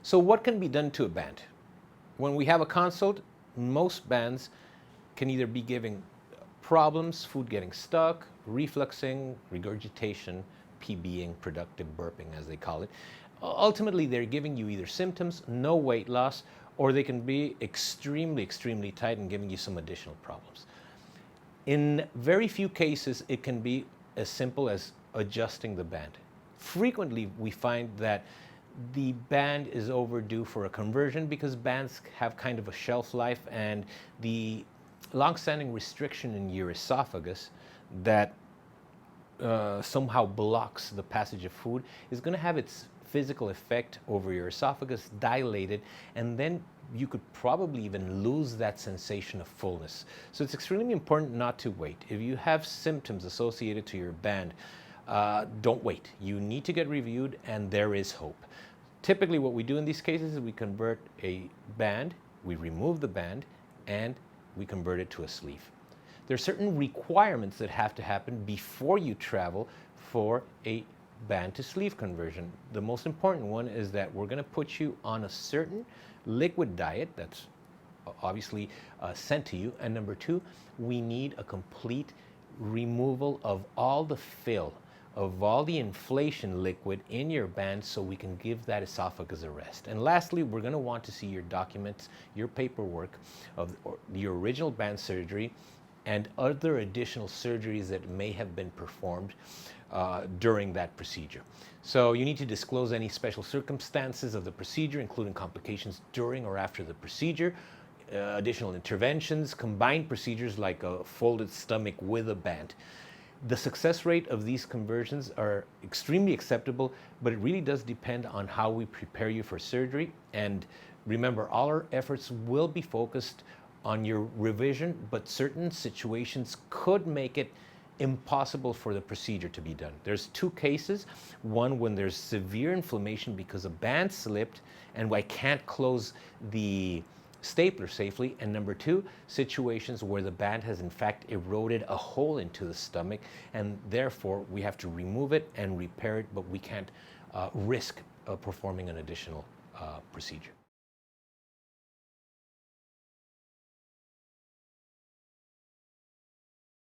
So what can be done to a band? When we have a consult, most bands can either be giving problems, food getting stuck, refluxing, regurgitation, PBing, productive burping as they call it. Ultimately, they're giving you either symptoms, no weight loss, or they can be extremely, extremely tight and giving you some additional problems. In very few cases, it can be as simple as adjusting the band. Frequently, we find that the band is overdue for a conversion because bands have kind of a shelf life, and the long-standing restriction in your esophagus that somehow blocks the passage of food is going to have its physical effect over your esophagus, dilated, and then you could probably even lose that sensation of fullness. So it's extremely important not to wait. If you have symptoms associated to your band, don't wait. You need to get reviewed, and there is hope. Typically what we do in these cases is we convert a band, we remove the band, and we convert it to a sleeve. There are certain requirements that have to happen before you travel for a band to sleeve conversion. The most important one is that we're going to put you on a certain liquid diet that's obviously sent to you. And number two, we need a complete removal of all the fill, of all the inflation liquid in your band, so we can give that esophagus a rest. And lastly, we're going to want to see your documents, your paperwork of your original band surgery and other additional surgeries that may have been performed during that procedure. So you need to disclose any special circumstances of the procedure, including complications during or after the procedure, additional interventions, combined procedures like a folded stomach with a band. The success rate of these conversions are extremely acceptable, but it really does depend on how we prepare you for surgery. And remember, all our efforts will be focused on your revision, but certain situations could make it impossible for the procedure to be done. There's two cases. One, when there's severe inflammation because a band slipped and I can't close the stapler safely, and number two, situations where the band has in fact eroded a hole into the stomach, and therefore we have to remove it and repair it, but we can't risk performing an additional procedure.